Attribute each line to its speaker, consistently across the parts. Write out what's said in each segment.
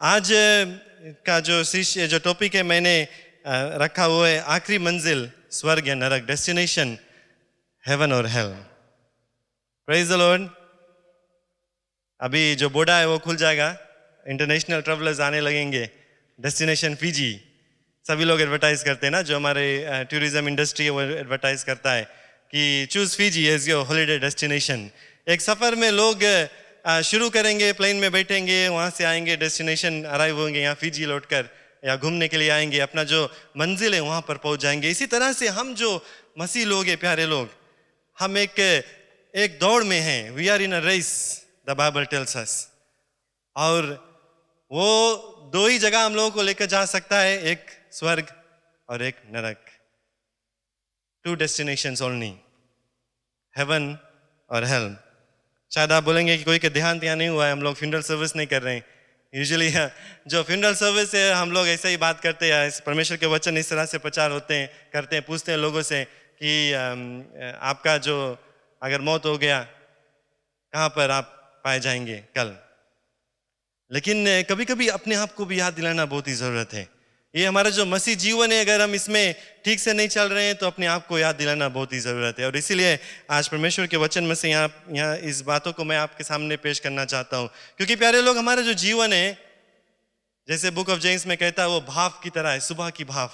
Speaker 1: आज का जो टॉपिक है मैंने रखा हुआ है आखिरी मंजिल स्वर्ग या नरक, डेस्टिनेशन हेवन और हेल। Praise the Lord. अभी जो बोर्ड है वो खुल जाएगा, इंटरनेशनल ट्रैवलर्स आने लगेंगे। डेस्टिनेशन फिजी, सभी लोग एडवर्टाइज करते हैं ना, जो हमारे टूरिज्म इंडस्ट्री है वो एडवर्टाइज करता है कि choose Fiji as your holiday destination. एक सफ़र में लोग शुरू करेंगे, प्लेन में बैठेंगे, वहाँ से आएंगे, डेस्टिनेशन अराइव होंगे यहाँ फिजी लौटकर, या घूमने के लिए आएंगे, अपना जो मंजिल है वहाँ पर पहुँच जाएंगे। इसी तरह से हम जो मसीह लोग हैं, प्यारे लोग, हम एक दौड़ में हैं। We are in a race, the Bible tells us. और वो दो ही जगह हम लोगों को लेकर जा सकता है, एक स्वर्ग और एक नरक। टू डेस्टिनेशंस ओनली, हेवन और हेल। शायद आप बोलेंगे कि कोई के देहांत यहाँ नहीं हुआ है, हम लोग फ्यूनरल सर्विस नहीं कर रहे हैं। यूजुअली जो फ्यूनरल सर्विस है हम लोग ऐसे ही बात करते हैं, परमेश्वर के वचन इस तरह से प्रचार होते हैं, करते हैं, पूछते हैं लोगों से कि आपका जो अगर मौत हो गया कहाँ पर आप पाए जाएंगे कल। लेकिन कभी कभी अपने आप को भी याद दिलाना बहुत ही ज़रूरत है। ये हमारा जो मसीह जीवन है, अगर हम इसमें ठीक से नहीं चल रहे हैं तो अपने आप को याद दिलाना बहुत ही ज़रूरत है। और इसीलिए आज परमेश्वर के वचन में से यहाँ इस बातों को मैं आपके सामने पेश करना चाहता हूँ। क्योंकि प्यारे लोग, हमारा जो जीवन है, जैसे बुक ऑफ जेम्स में कहता है, वो भाप की तरह है, सुबह की भाप।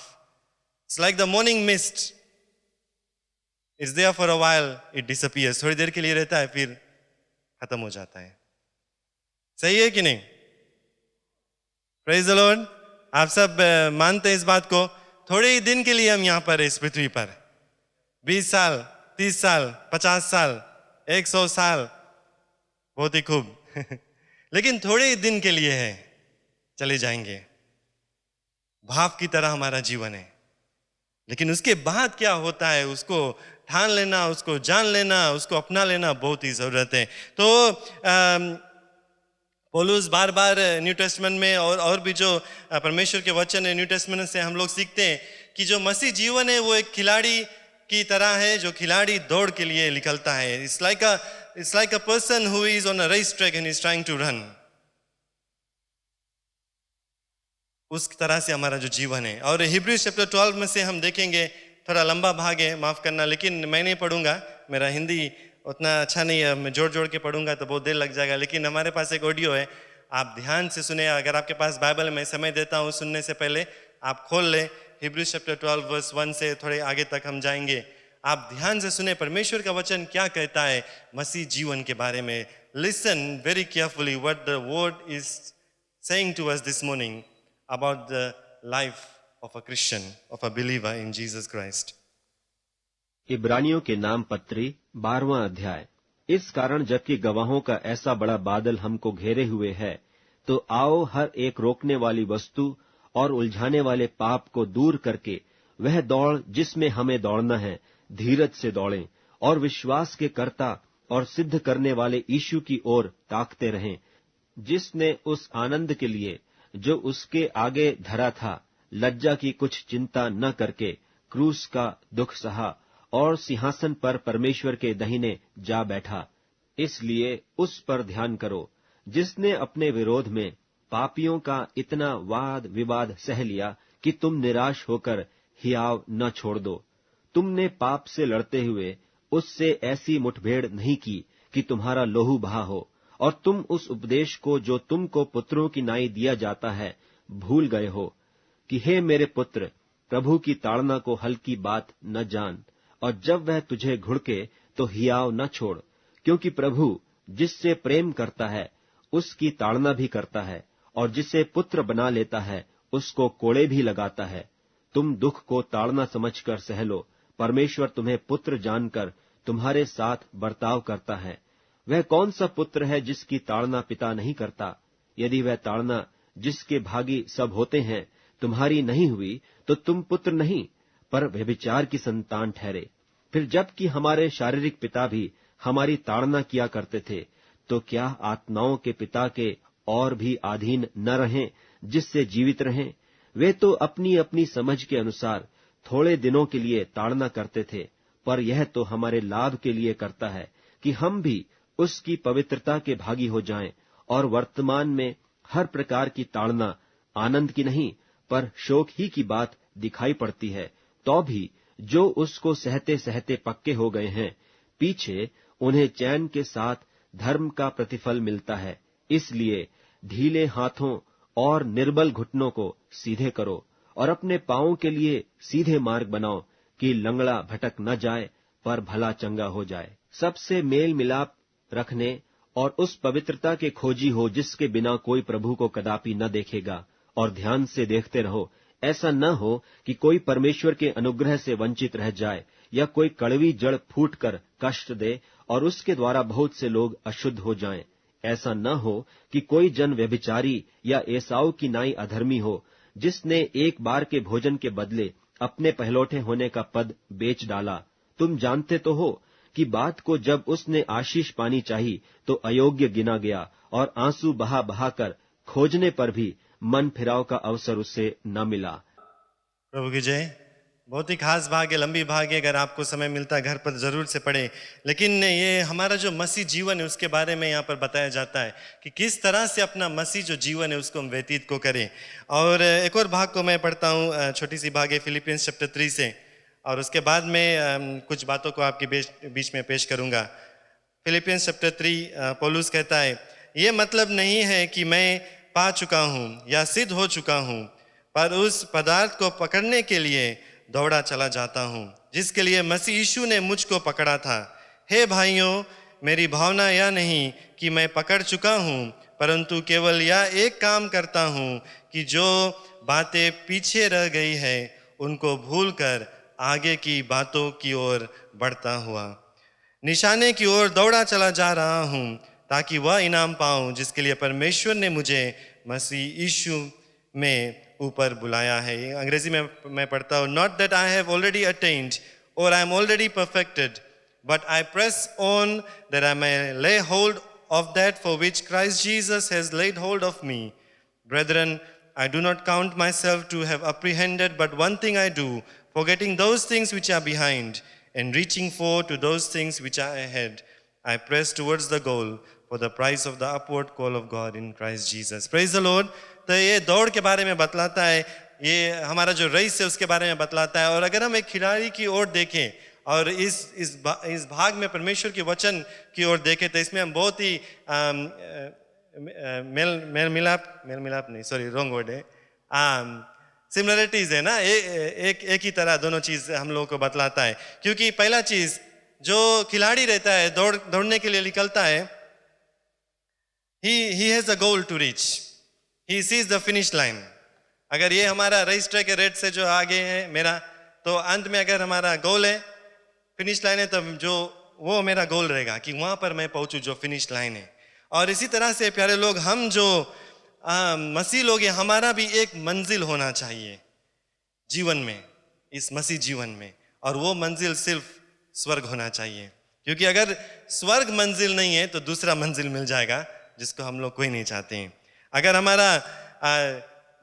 Speaker 1: It's like the morning mist, it's there for a while, it disappears. थोड़ी देर के लिए रहता है, फिर खत्म हो जाता है। सही है कि नहीं? Praise the Lord. आप सब मानते हैं इस बात को? थोड़े ही दिन के लिए हम यहाँ पर इस पृथ्वी पर, 20 साल, 30 साल, 50 साल, 100 साल, बहुत ही खूब लेकिन थोड़े ही दिन के लिए है, चले जाएंगे। भाप की तरह हमारा जीवन है। लेकिन उसके बाद क्या होता है, उसको ठान लेना, उसको जान लेना, उसको अपना लेना बहुत ही ज़रूरत है। तो पौलुस बार बार न्यू टेस्टमेंट में और भी जो परमेश्वर के वचन है न्यू टेस्टमेंट से हम लोग सीखते हैं कि जो मसीह जीवन है वो एक खिलाड़ी की तरह है, जो खिलाड़ी दौड़ के लिए निकलता है। It's like a person who is on a race track and is trying to run. उस तरह से हमारा जो जीवन है। और हिब्रूज चैप्टर 12 में से हम देखेंगे, थोड़ा लंबा भाग है, माफ करना, लेकिन मैं नहीं पढ़ूंगा, मेरा हिंदी उतना अच्छा नहीं है, मैं जोड़ के पढ़ूंगा तो बहुत देर लग जाएगा। लेकिन हमारे पास एक ऑडियो है, आप ध्यान से सुने। अगर आपके पास बाइबल में समय देता हूँ सुनने से पहले, आप खोल ले हिब्रूज चैप्टर 12 वर्स 1 से थोड़े आगे तक हम जाएंगे। आप ध्यान से सुने परमेश्वर का वचन क्या कहता है मसीह जीवन के बारे में। Listen very carefully what the word is saying to us this morning about the life of a Christian, of a believer in Jesus Christ.
Speaker 2: इब्रानियों के नाम पत्री 12वां अध्याय। इस कारण जबकि गवाहों का ऐसा बड़ा बादल हमको घेरे हुए है, तो आओ हर एक रोकने वाली वस्तु और उलझाने वाले पाप को दूर करके वह दौड़ जिसमें हमें दौड़ना है, धीरज से दौड़ें और विश्वास के कर्ता और सिद्ध करने वाले यीशु की ओर ताकते रहें, जिसने उस आनंद के लिए जो उसके आगे धरा था, लज्जा की कुछ चिंता न करके क्रूस का दुख सहा और सिंहासन पर परमेश्वर के दाहिने जा बैठा। इसलिए उस पर ध्यान करो जिसने अपने विरोध में पापियों का इतना वाद विवाद सह लिया कि तुम निराश होकर हियाव न छोड़ दो। तुमने पाप से लड़ते हुए उससे ऐसी मुठभेड़ नहीं की कि तुम्हारा लोहू बहा हो, और तुम उस उपदेश को जो तुमको पुत्रों की नाई दिया जाता है भूल गए हो कि हे मेरे पुत्र, प्रभु की ताड़ना को हल्की बात न जान, और जब वह तुझे घुड़के तो हियाव न छोड़, क्योंकि प्रभु जिससे प्रेम करता है उसकी ताड़ना भी करता है, और जिसे पुत्र बना लेता है उसको कोड़े भी लगाता है। तुम दुख को ताड़ना समझकर सह लो, परमेश्वर तुम्हें पुत्र जानकर तुम्हारे साथ बर्ताव करता है। वह कौन सा पुत्र है जिसकी ताड़ना पिता नहीं करता? यदि वह ताड़ना जिसके भागी सब होते हैं तुम्हारी नहीं हुई, तो तुम पुत्र नहीं पर व्यभिचार की संतान ठहरे। फिर जबकि हमारे शारीरिक पिता भी हमारी ताड़ना किया करते थे, तो क्या आत्माओं के पिता के और भी अधीन न रहें, जिससे जीवित रहें? वे तो अपनी अपनी समझ के अनुसार थोड़े दिनों के लिए ताड़ना करते थे, पर यह तो हमारे लाभ के लिए करता है कि हम भी उसकी पवित्रता के भागी हो जाएं और वर्तमान में हर प्रकार की ताड़ना आनंद की नहीं पर शोक ही की बात दिखाई पड़ती है, तो भी जो उसको सहते सहते पक्के हो गए हैं, पीछे उन्हें चैन के साथ धर्म का प्रतिफल मिलता है। इसलिए ढीले हाथों और निर्बल घुटनों को सीधे करो और अपने पांवों के लिए सीधे मार्ग बनाओ कि लंगड़ा भटक न जाए पर भला चंगा हो जाए। सबसे मेल मिलाप रखने और उस पवित्रता के खोजी हो जिसके बिना कोई प्रभु को कदापि न देखेगा, और ध्यान से देखते रहो, ऐसा न हो कि कोई परमेश्वर के अनुग्रह से वंचित रह जाए या कोई कड़वी जड़ फूट कर कष्ट दे और उसके द्वारा बहुत से लोग अशुद्ध हो जाएं। ऐसा न हो कि कोई जन व्यभिचारी या एसाऊ की नाई अधर्मी हो, जिसने एक बार के भोजन के बदले अपने पहलौठे होने का पद बेच डाला। तुम जानते तो हो कि बात को जब उसने आशीष पानी चाही तो अयोग्य गिना गया और आंसू बहा बहा कर खोजने पर भी मन फिराव का अवसर उससे न मिला।
Speaker 1: प्रभु की जय। बहुत ही खास भाग है, लंबी भाग है, अगर आपको समय मिलता है घर पर जरूर से पढ़े। लेकिन ये हमारा जो मसीह जीवन है उसके बारे में यहाँ पर बताया जाता है कि किस तरह से अपना मसीह जो जीवन है उसको हम व्यतीत को करें। और एक और भाग को मैं पढ़ता हूँ, छोटी सी भाग है फिलिपियंस चैप्टर 3 से, और उसके बाद में कुछ बातों को आपके बीच में पेश करूँगा। फिलिपियंस चैप्टर 3 पौलुस कहता है, ये मतलब नहीं है कि मैं पा चुका हूँ या सिद्ध हो चुका हूँ, पर उस पदार्थ को पकड़ने के लिए दौड़ा चला जाता हूँ जिसके लिए मसीह यीशु ने मुझको पकड़ा था। हे भाइयों, मेरी भावना यह नहीं कि मैं पकड़ चुका हूँ, परंतु केवल यह एक काम करता हूँ कि जो बातें पीछे रह गई है उनको भूलकर आगे की बातों की ओर बढ़ता हुआ निशाने की ओर दौड़ा चला जा रहा हूँ, ताकि वह इनाम पाऊँ जिसके लिए परमेश्वर ने मुझे मसीह यीशु में ऊपर बुलाया है। अंग्रेजी में मैं पढ़ता हूँ, not that I have already attained or I am already perfected, but I press on that I may lay hold of that for which Christ Jesus has laid hold of me. Brethren, I do not count myself to have apprehended, but one thing I do, forgetting those things which are behind and reaching forward to those things which are ahead, I press towards the goal for the prize of the upward call of God in Christ Jesus. Praise the Lord. तो ये दौड़ के बारे में बतलाता है, ये हमारा जो रेस है उसके बारे में बतलाता है। और अगर हम एक खिलाड़ी की ओर देखें और इस भाग में परमेश्वर के वचन की ओर देखें तो इसमें हम बहुत ही मेल मिलाप नहीं, सॉरी रॉन्ग वर्ड है, सिमिलरिटीज है ना, एक ही तरह दोनों चीज हम लोगों को बतलाता है। क्योंकि पहला चीज, जो खिलाड़ी रहता है दौड़ने के लिए निकलता है, he has a goal to reach, he sees the finish line। अगर ये हमारा रेस ट्रैक है, रेड से जो आगे है मेरा, तो अंत में अगर हमारा गोल है, फिनिश लाइन है, तो जो वो मेरा गोल रहेगा कि वहां पर मैं पहुंचूं जो फिनिश लाइन है। और इसी तरह से प्यारे लोग, हम जो मसीह लोग हैं, हमारा भी एक मंजिल होना चाहिए जीवन में, इस मसीह जीवन में, और वो मंजिल सिर्फ स्वर्ग होना चाहिए। क्योंकि अगर स्वर्ग मंजिल नहीं है तो दूसरा मंजिल मिल जाएगा जिसको हम लोग कोई नहीं चाहते हैं। अगर हमारा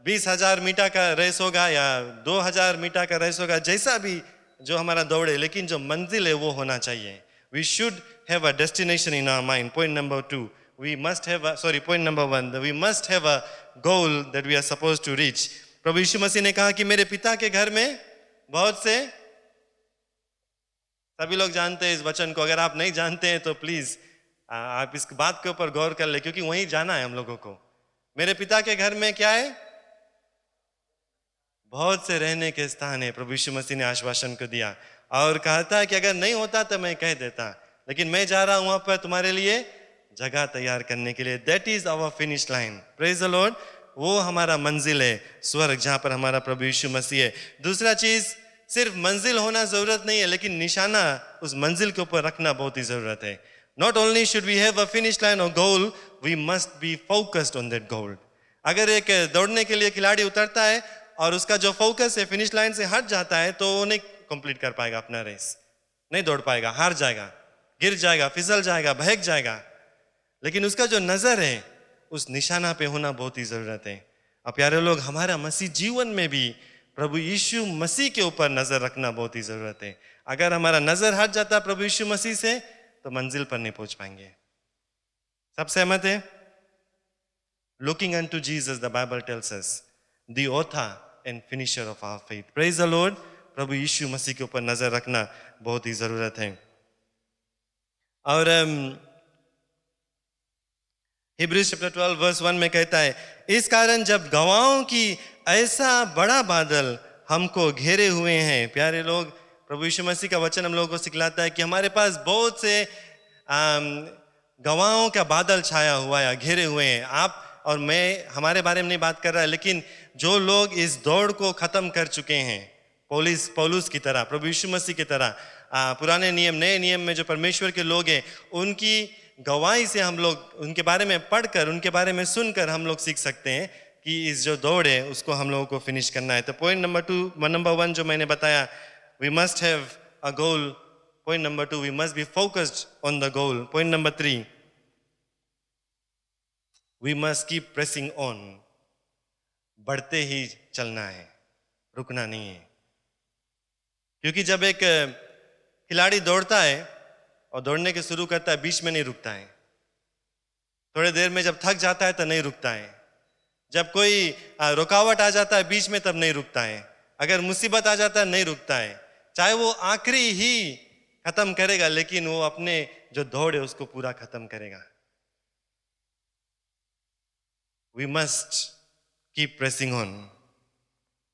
Speaker 1: 20,000 मीटर का रेस होगा या 2,000 मीटर का रेस होगा, जैसा भी जो हमारा दौड़े, लेकिन जो मंजिल है वो होना चाहिए। We should have a destination in our mind. Point number 2, we must have point number 1, we must have a goal that we are supposed to reach. प्रभु यीशु मसीह ने कहा कि मेरे पिता के घर में बहुत से, सभी लोग जानते हैं इस वचन को, अगर आप नहीं जानते हैं तो प्लीज आप इस बात के ऊपर गौर कर ले, क्योंकि वहीं जाना है हम लोगों को। मेरे पिता के घर में क्या है? बहुत से रहने के स्थान है। प्रभु यीशु मसीह ने आश्वासन को दिया और कहा था कि अगर नहीं होता तो मैं कह देता, लेकिन मैं जा रहा हूं वहां पर तुम्हारे लिए जगह तैयार करने के लिए। That is our finish line. Praise the Lord. वो हमारा मंजिल है, स्वर्ग, जहां पर हमारा प्रभु यीशु मसीह है। दूसरा चीज, सिर्फ मंजिल होना जरूरत नहीं है, लेकिन निशाना उस मंजिल के ऊपर रखना बहुत ही जरूरत है। Not only should we have a finish line or goal, we must be focused on that goal. अगर एक दौड़ने के लिए खिलाड़ी उतरता है और उसका जो फोकस है फिनिश लाइन से हट जाता है, तो वो नहीं कंप्लीट कर पाएगा अपना रेस, नहीं दौड़ पाएगा, हार जाएगा, गिर जाएगा, फिसल जाएगा, बहक जाएगा। लेकिन उसका जो नजर है उस निशाना पे होना बहुत ही जरूरत है। अब प्यारे लोग, हमारा मसीह जीवन में भी प्रभु यीशु मसीह के ऊपर नजर रखना बहुत ही जरूरत है। अगर हमारा नजर हट जाता है प्रभु यीशु मसीह से, तो मंजिल पर नहीं पहुंच पाएंगे। सब सहमत है? looking unto Jesus, the Bible tells us, the author and finisher of our faith. Praise the Lord. प्रभु यीशु मसीह के ऊपर नजर रखना बहुत ही जरूरत है. और हिब्रूज चैप्टर 12 वर्स 1 में कहता है, इस कारण जब गवाहों की ऐसा बड़ा बादल हमको घेरे हुए हैं. प्यारे लोग, प्रभु यीशु मसीह का वचन हम लोगों को सिखलाता है कि हमारे पास बहुत से गवाहों का बादल छाया हुआ है, घेरे हुए हैं. आप और मैं हमारे बारे में नहीं बात कर रहा है, लेकिन जो लोग इस दौड़ को खत्म कर चुके हैं, पौलुस की तरह, प्रभु यीशु मसीह की तरह, पुराने नियम नए नियम में जो परमेश्वर के लोग हैं, उनकी गवाही से हम लोग उनके बारे में पढ़कर, उनके बारे में सुनकर हम लोग सीख सकते हैं कि इस जो दौड़ है उसको हम लोगों को फिनिश करना है. तो पॉइंट नंबर 1 जो मैंने बताया, we must have a goal. Point number 2, we must be focused on the goal. Point number 3, we must keep pressing on. बढ़ते ही चलना है, रुकना नहीं है. क्योंकि जब एक खिलाड़ी दौड़ता है और दौड़ने के शुरू करता है, बीच में नहीं रुकता है. थोड़ी देर में जब थक जाता है तो नहीं रुकता है. जब कोई रुकावट आ जाता है बीच में, तब नहीं रुकता है. अगर मुसीबत आ जाता है, नहीं रुकता है. चाहे वो आखिरी ही खत्म करेगा, लेकिन वो अपने जो दौड़ है उसको पूरा खत्म करेगा. We must keep pressing on.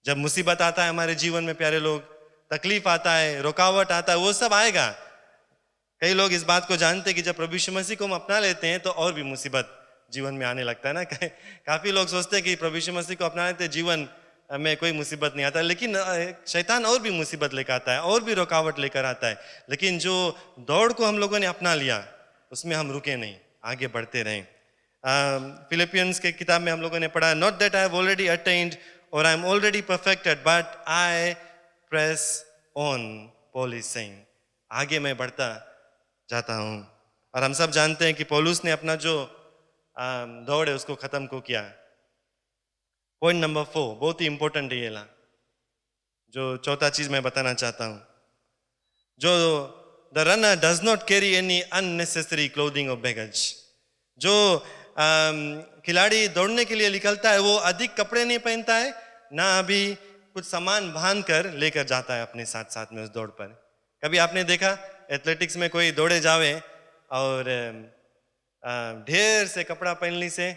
Speaker 1: जब मुसीबत आता है हमारे जीवन में, प्यारे लोग, तकलीफ आता है, रुकावट आता है, वो सब आएगा. कई लोग इस बात को जानते हैं कि जब प्रभु यीशु मसीह को हम अपना लेते हैं तो और भी मुसीबत जीवन में आने लगता है ना. काफी लोग सोचते हैं कि प्रभु यीशु मसीह को अपना लेते हैं, जीवन में कोई मुसीबत नहीं आता, लेकिन शैतान और भी मुसीबत लेकर आता है, और भी रुकावट लेकर आता है. लेकिन जो दौड़ को हम लोगों ने अपना लिया, उसमें हम रुके नहीं, आगे बढ़ते रहे. फिलिपियंस के किताब में हम लोगों ने पढ़ा, not that I have already attained or I am already perfected, but I press on. Paul is saying, आगे मैं बढ़ता जाता हूं. और हम सब जानते हैं कि पौलुस ने अपना जो दौड़ है उसको खत्म को किया. पॉइंट नंबर 4 बहुत ही इंपॉर्टेंट है, ये ला जो चौथा चीज मैं बताना चाहता हूं. जो the runner does not carry any unnecessary clothing और बैगेज. जो खिलाड़ी दौड़ने के लिए निकलता है, वो अधिक कपड़े नहीं पहनता है, ना अभी कुछ सामान बांध कर लेकर जाता है अपने साथ साथ में उस दौड़ पर. कभी आपने देखा एथलेटिक्स में कोई दौड़े जावे और ढेर से कपड़ा पहन ली से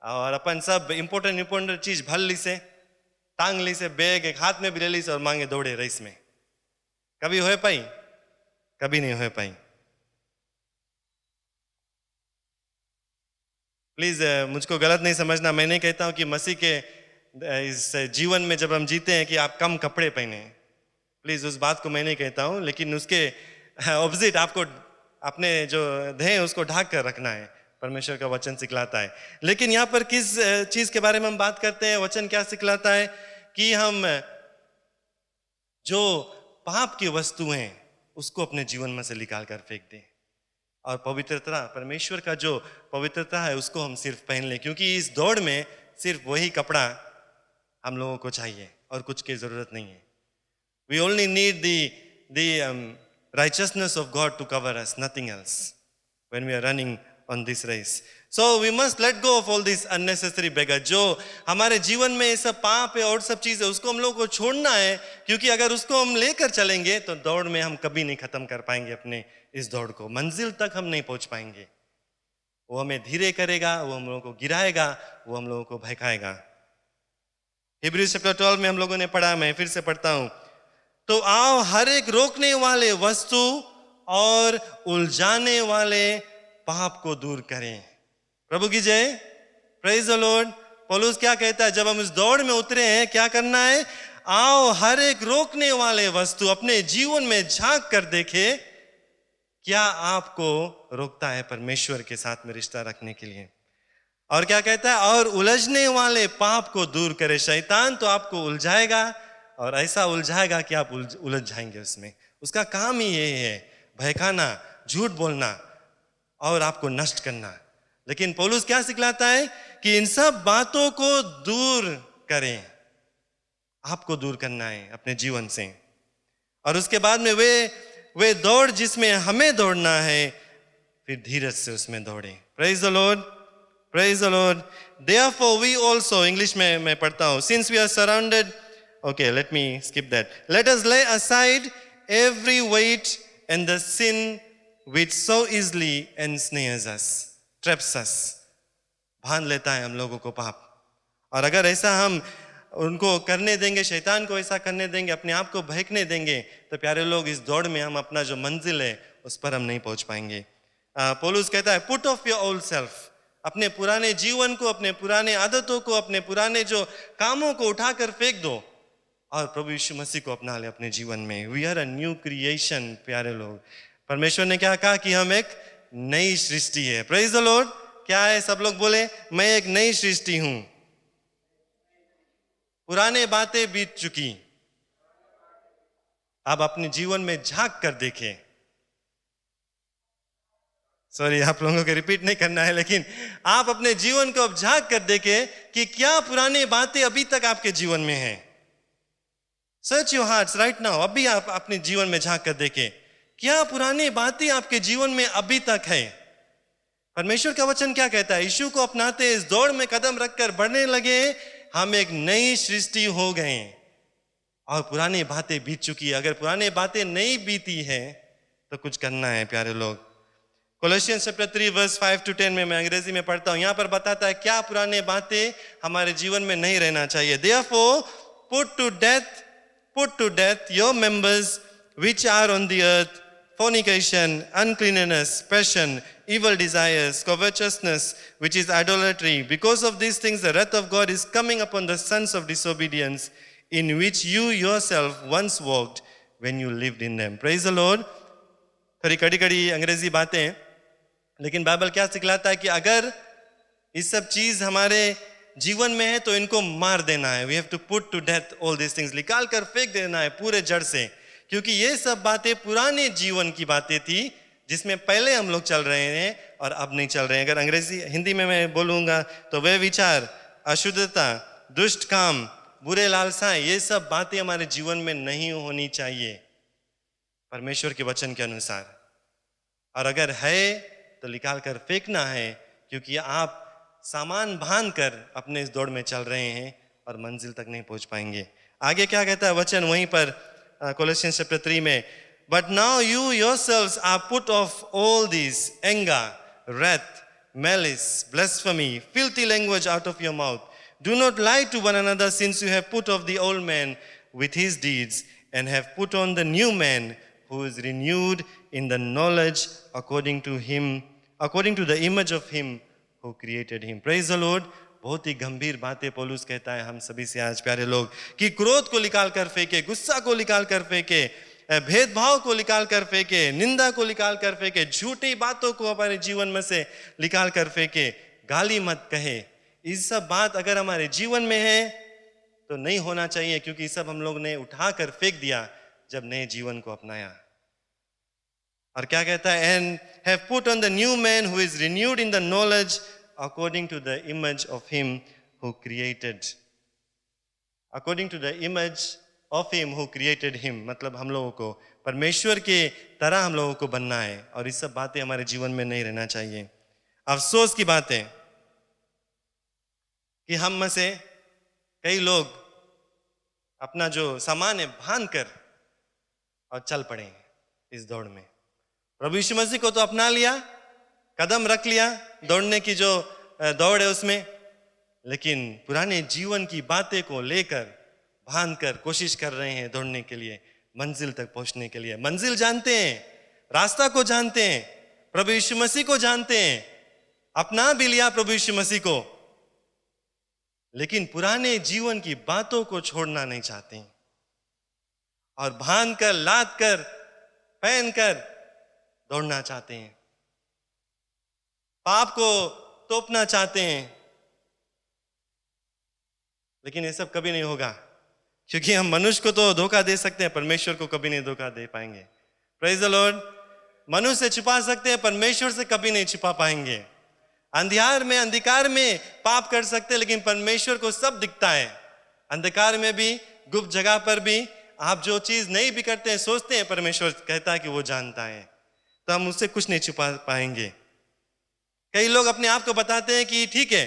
Speaker 1: और अपन सब इम्पोर्टेंट चीज भर ली से, टांग ली से, बैग एक हाथ में भी ले ली से और मांगे दौड़े रेस में. कभी हो पाई? कभी नहीं हो पाई. प्लीज मुझको गलत नहीं समझना, मैं नहीं कहता हूं कि मसीह के इस जीवन में जब हम जीते हैं कि आप कम कपड़े पहने. प्लीज उस बात को मैं नहीं कहता हूं, लेकिन उसके ऑपोजिट आपको अपने जो देह है उसको ढक कर रखना है. परमेश्वर का वचन सिखलाता है. लेकिन यहाँ पर किस चीज के बारे में हम बात करते हैं? वचन क्या सिखलाता है? कि हम जो पाप की वस्तु हैं उसको अपने जीवन में से निकाल कर फेंक दें, और पवित्रता, परमेश्वर का जो पवित्रता है उसको हम सिर्फ पहन लें. क्योंकि इस दौड़ में सिर्फ वही कपड़ा हम लोगों को चाहिए और कुछ की जरूरत नहीं है. We only need the righteousness of God to cover us, nothing else, when we are running on this race. So we must let go of all this unnecessary baggage. जो हमारे जीवन में ये सब पाप है और सब चीज़ है, उसको हम लोगों को छोड़ना है. क्योंकि अगर उसको हम लेकर चलेंगे तो दौड़ में हम कभी नहीं खत्म कर पाएंगे अपने इस दौड़ को. मंजिल तक हम नहीं पहुंच पाएंगे. वो हमें धीरे करेगा, वो हम लोगों को गिराएगा, वो हम लोगों को भड़काएगा. हिब्रूज चैप्टर 12 में हम लोगों ने पढ़ा, मैं फिर से पढ़ता हूं. तो आओ हर एक रोकने वाले वस्तु और उलझाने वाले पाप को दूर करें. प्रभु की जय, प्रेज द लॉर्ड. पौलुस क्या कहता है? जब हम इस दौड़ में उतरे हैं, क्या करना है? आओ हर एक रोकने वाले वस्तु अपने जीवन में झांक कर देखे, क्या आपको रोकता है परमेश्वर के साथ में रिश्ता रखने के लिए. और क्या कहता है? और उलझने वाले पाप को दूर करे. शैतान तो आपको उलझाएगा और ऐसा उलझाएगा कि आप उलझ जाएंगे उसमें. उसका काम ही ये है, बहकाना, झूठ बोलना और आपको नष्ट करना. लेकिन पौलुस क्या सिखलाता है? कि इन सब बातों को दूर करें. आपको दूर करना है अपने जीवन से. और उसके बाद में वे दौड़ जिसमें हमें दौड़ना है, फिर धीरज से उसमें दौड़े. Praise the Lord, Praise the Lord. Therefore we also, English में मैं पढ़ता हूँ, since we are surrounded, okay, let me skip that. Let us lay aside every weight and the sin which so easily ensnares us, traps us. बांध लेता है हम लोगों को पाप. और अगर ऐसा हम उनको करने देंगे, शैतान को ऐसा करने देंगे, अपने आप को बहकने देंगे, तो प्यारे लोग इस दौड़ में हम अपना जो मंजिल है उस पर हम नहीं पहुंच पाएंगे. पौलुस कहता है put off your old self, अपने पुराने जीवन को, अपने पुराने आदतों को, अपने पुराने जो कामों को उठाकर फेंक दो और प्रभु यीशु मसीह को अपना ले अपने जीवन में. We are a new creation. प्यारे लोग, परमेश्वर ने क्या कहा कि हम एक नई सृष्टि है. Praise the Lord. क्या है? सब लोग बोले मैं एक नई सृष्टि हूं. पुराने बातें बीत चुकी, अब अपने जीवन में झांक कर देखें. सॉरी, आप लोगों को रिपीट नहीं करना है, लेकिन आप अपने जीवन को अब झांक कर देखें कि क्या पुरानी बातें अभी तक आपके जीवन में हैं. Search your hearts right now. अभी आप अपने जीवन में झांक कर देखें, क्या पुरानी बातें आपके जीवन में अभी तक है. परमेश्वर का वचन क्या कहता है? यीशु को अपनाते इस दौड़ में कदम रखकर बढ़ने लगे, हम एक नई सृष्टि हो गए और पुरानी बातें बीत चुकी है. अगर पुरानी बातें नहीं बीती है तो कुछ करना है प्यारे लोग. कोलोसियंस चैप्टर 3 वर्स 5 to 10 में मैं अंग्रेजी में पढ़ता हूं. यहां पर बताता है क्या पुराने बातें हमारे जीवन में नहीं रहना चाहिए. Therefore put to death your members which are on the earth, fornication, uncleanness, passion, evil desires, covetousness, which is idolatry. Because of these things the wrath of God is coming upon the sons of disobedience, in which you yourself once walked when you lived in them. Praise the Lord. थोड़ी कड़ी कड़ी अंग्रेजी बातें, लेकिन Bible क्या सिखलाता है कि अगर इस सब चीज हमारे जीवन में है तो इनको मार देना है. We have to put to death all this things. निकाल कर फेंक देना है पूरे जड़ से, क्योंकि ये सब बातें पुराने जीवन की बातें थी जिसमें पहले हम लोग चल रहे हैं और अब नहीं चल रहे हैं. अगर अंग्रेजी हिंदी में मैं बोलूंगा तो वे विचार, अशुद्धता, दुष्ट काम, बुरे लालसाएं, ये सब बातें हमारे जीवन में नहीं होनी चाहिए परमेश्वर के वचन के अनुसार. और अगर है तो निकाल कर फेंकना है, क्योंकि आप सामान बांध कर अपने इस दौड़ में चल रहे हैं और मंजिल तक नहीं पहुंच पाएंगे. आगे क्या कहता है वचन वहीं पर कोलोसियंस चैप्टर 3 में, but now you yourselves are put off all this anger, wrath, malice, blasphemy, filthy language out of your mouth. Do not lie to one another, since you have put off the old man with his deeds and have put on the new man, who is renewed in the knowledge according to the image of him who created him. Praise the Lord. बहुत ही गंभीर बातें पौलुस कहता है हम सभी से आज प्यारे लोग, कि क्रोध को निकाल कर फेंके, गुस्सा को निकाल कर फेंके, भेदभाव को निकाल कर फेंके, निंदा को निकाल कर फेंके, झूठी बातों को हमारे जीवन में से निकाल कर फेंके, गाली मत कहे. ये सब बात अगर हमारे जीवन में है तो नहीं होना चाहिए, क्योंकि ये सब हम लोग ने उठा कर फेंक दिया जब नए जीवन को अपनाया. और क्या कहता है? And have put on the new man who is renewed in the knowledge according to the image of him who created. According to the image of him who created him. मतलब हम लोगों को परमेश्वर के तरह हम लोगों को बनना है, और ये सब बातें हमारे जीवन में नहीं रहना चाहिए. अफसोस की बात है कि हम में से कई लोग अपना जो सामान है बांध कर और चल पड़े हैं इस दौड़ में. प्रभु यीशु मसीह को तो अपना लिया, कदम रख लिया दौड़ने की जो दौड़ है उसमें, लेकिन पुराने जीवन की बातें को लेकर बांध कर कोशिश कर रहे हैं दौड़ने के लिए, मंजिल तक पहुंचने के लिए. मंजिल जानते हैं, रास्ता को जानते हैं, प्रभु यीशु मसीह को जानते हैं, अपना भी लिया प्रभु यीशु मसीह को, लेकिन पुराने जीवन की बातों को छोड़ना नहीं चाहते और बांध कर, लाद कर, पहन कर दौड़ना चाहते हैं. पाप को तोपना चाहते हैं, लेकिन ये सब कभी नहीं होगा, क्योंकि हम मनुष्य को तो धोखा दे सकते हैं, परमेश्वर को कभी नहीं धोखा दे पाएंगे. Praise the Lord. मनुष्य से छुपा सकते हैं, परमेश्वर से कभी नहीं छुपा पाएंगे. अंधकार में पाप कर सकते हैं, लेकिन परमेश्वर को सब दिखता है. अंधकार में भी, गुप्त जगह पर भी आप जो चीज नहीं भी करते हैं, सोचते हैं, परमेश्वर कहता है कि वो जानता है, तो हम उससे कुछ नहीं छुपा पाएंगे. कई लोग अपने आप को बताते हैं कि ठीक है,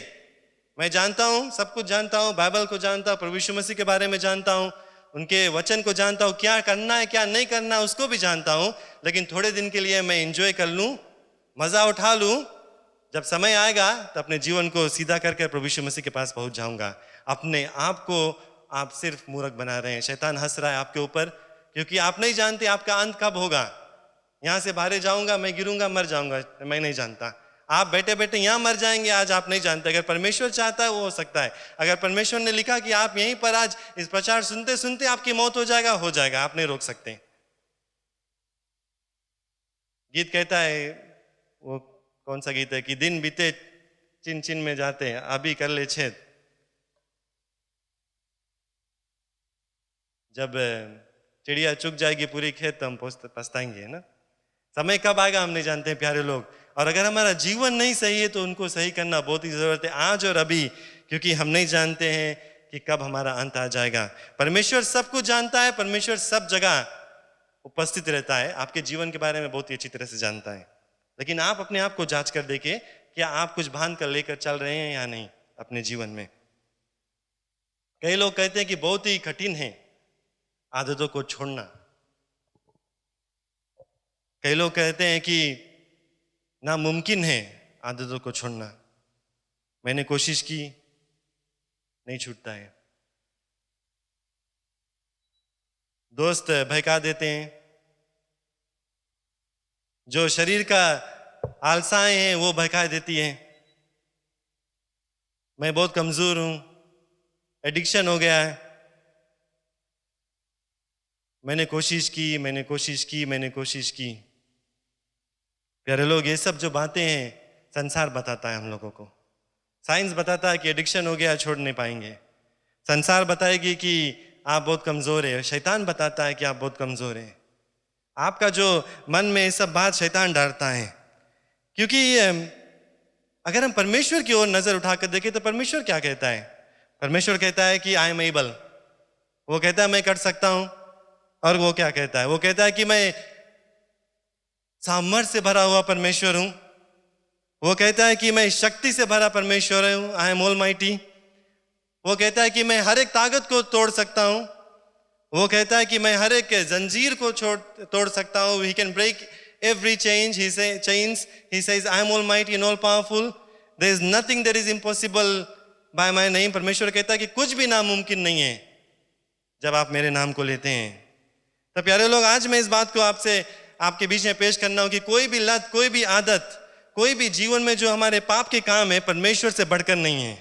Speaker 1: मैं जानता हूं, सब कुछ जानता हूं, बाइबल को जानता हूं, प्रभु यीशु मसीह के बारे में जानता हूं, उनके वचन को जानता हूं, क्या करना है क्या नहीं करना है उसको भी जानता हूं, लेकिन थोड़े दिन के लिए मैं एंजॉय कर लूं, मजा उठा लूं, जब समय आएगा तो अपने जीवन को सीधा करके प्रभु यीशु मसीह के पास पहुंच जाऊंगा। अपने आप को आप सिर्फ मूर्ख बना रहे हैं। शैतान हंस रहा है आपके ऊपर, क्योंकि आप नहीं जानते आपका अंत कब होगा। यहां से बाहर जाऊंगा, मैं गिरूंगा, मर जाऊंगा, मैं नहीं जानता। आप बैठे बैठे यहां मर जाएंगे आज, आप नहीं जानते। अगर परमेश्वर चाहता है वो हो सकता है। अगर परमेश्वर ने लिखा कि आप यहीं पर आज इस प्रचार सुनते सुनते आपकी मौत हो जाएगा, हो जाएगा, आप नहीं रोक सकते। गीत कहता है, वो कौन सा गीत है कि दिन बीते चिन चिन में जाते, अभी कर ले छेद। जब चिड़िया चुग जाएगी पूरी खेत तो हम पछताएंगे, है ना। समय कब आएगा हम नहीं जानते प्यारे लोग। और अगर हमारा जीवन नहीं सही है तो उनको सही करना बहुत ही जरूरत है, आज और अभी, क्योंकि हम नहीं जानते हैं कि कब हमारा अंत आ जाएगा। परमेश्वर सब कुछ जानता है, परमेश्वर सब जगह उपस्थित रहता है, आपके जीवन के बारे में बहुत ही अच्छी तरह से जानता है। लेकिन आप अपने आप को जांच कर देखें, क्या आप कुछ भान कर लेकर चल रहे हैं या नहीं अपने जीवन में। कई लोग कहते हैं कि बहुत ही कठिन है आदतों को छोड़ना। कई लोग कहते हैं कि नामुमकिन है आदतों को छोड़ना। मैंने कोशिश की, नहीं छूटता है। दोस्त बहका देते हैं, जो शरीर का आलसाएं हैं वो बहका देती हैं। मैं बहुत कमजोर हूं, एडिक्शन हो गया है, मैंने कोशिश की, मैंने कोशिश की, मैंने कोशिश की। प्यारे लोग, ये सब जो बातें हैं संसार बताता है हम लोगों को। साइंस बताता है कि एडिक्शन हो गया, छोड़ नहीं पाएंगे। संसार बताएगी कि आप बहुत कमजोर है। शैतान बताता है कि आप बहुत कमजोर है। आपका जो मन में ये सब बात शैतान डालता है, क्योंकि अगर हम परमेश्वर की ओर नजर उठाकर देखें तो परमेश्वर क्या कहता है। परमेश्वर कहता है कि आई एम एबल, वो कहता है मैं कर सकता हूं। और वो क्या कहता है, वो कहता है कि मैं सामर्थ्य से भरा हुआ परमेश्वर हूं। वो कहता है कि मैं शक्ति से भरा परमेश्वर हूं, आई एम ऑलमाइटी। वो कहता है कि मैं हर एक ताकत को तोड़ सकता हूं। वो कहता है कि मैं हर एक जंजीर को तोड़ सकता हूं। He can break every chains. He says I am almighty and all powerful. There is nothing that is impossible by my name. परमेश्वर कहता है कि कुछ भी नामुमकिन नहीं है जब आप मेरे नाम को लेते हैं। तो प्यारे लोग, आज मैं इस बात को आपके बीच में पेश करना हूं कि कोई भी लत, कोई भी आदत, कोई भी जीवन में जो हमारे पाप के काम है, परमेश्वर से बढ़कर नहीं है।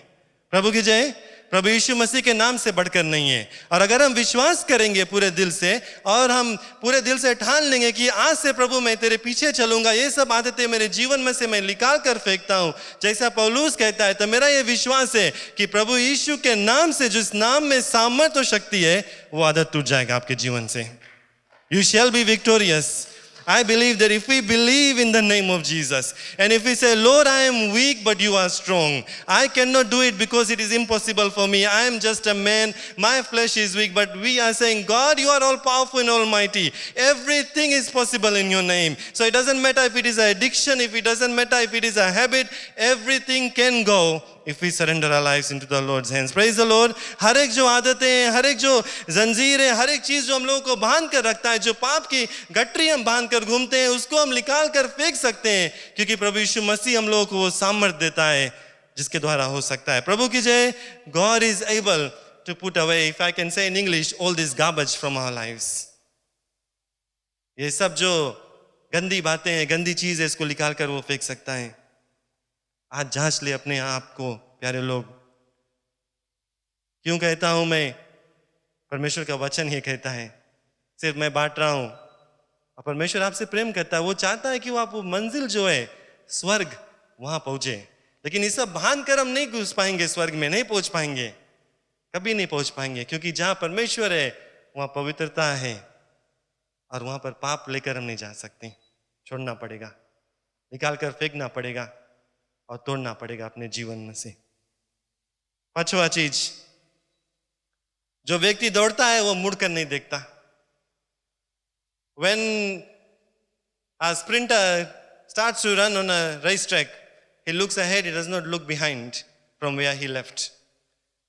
Speaker 1: प्रभु की जय। प्रभु यीशु मसीह के नाम से बढ़कर नहीं है। और अगर हम विश्वास करेंगे पूरे दिल से, और हम पूरे दिल से ठान लेंगे कि आज से प्रभु मैं तेरे पीछे चलूंगा, ये सब आदतें मेरे जीवन में से मैं निकाल कर फेंकता हूं, जैसा पौलुस कहता है, तो मेरा ये विश्वास है कि प्रभु यीशु के नाम से, जिस नाम में सामर्थ्य और शक्ति है, वो आदत टूट जाएगा आपके जीवन से। You shall be victorious. I believe that if we believe in the name of Jesus, and if we say, Lord, I am weak, but you are strong. I cannot do it because it is impossible for me. I am just a man. My flesh is weak. But we are saying, God, you are all powerful and almighty. Everything is possible in your name. So it doesn't matter if it is an addiction, if it doesn't matter if it is a habit, everything can go if we surrender our lives into the Lord's hands. Praise the Lord. हर एक जो आदतें हैं, हर एक जो जंजीर है, हर एक चीज जो हम लोगों को बांध कर रखता है, जो पाप की गठरी हम बांध कर घूमते हैं, उसको हम निकाल कर फेंक सकते हैं, क्योंकि प्रभु यीशु मसीह हम लोगों को वो सामर्थ्य देता है जिसके द्वारा हो सकता है। प्रभु की जय। God is able to put away, if I can say in English, all this garbage from our lives. ये सब जो गंदी बातें हैं, गंदी चीज है, इसको निकाल कर वो फेंक सकता है। आज जांच ले अपने आप को प्यारे लोग। क्यों कहता हूं मैं? परमेश्वर का वचन ये कहता है। सिर्फ मैं बांट रहा हूं, और परमेश्वर आपसे प्रेम करता है। वो चाहता है कि वो आप वो मंजिल जो है स्वर्ग, वहां पहुंचे। लेकिन ये सब भान कर हम नहीं घुस पाएंगे स्वर्ग में, नहीं पहुंच पाएंगे, कभी नहीं पहुंच पाएंगे, क्योंकि जहां परमेश्वर है वहां पवित्रता है, और वहां पर पाप लेकर हम नहीं जा सकते। छोड़ना पड़ेगा, निकाल कर फेंकना पड़ेगा, और तोड़ना पड़ेगा अपने जीवन में से। पांचवा चीज, जो व्यक्ति दौड़ता है वो मुड़कर नहीं देखता। When a sprinter starts to run on a racetrack, he looks ahead, he does not look behind from where he left.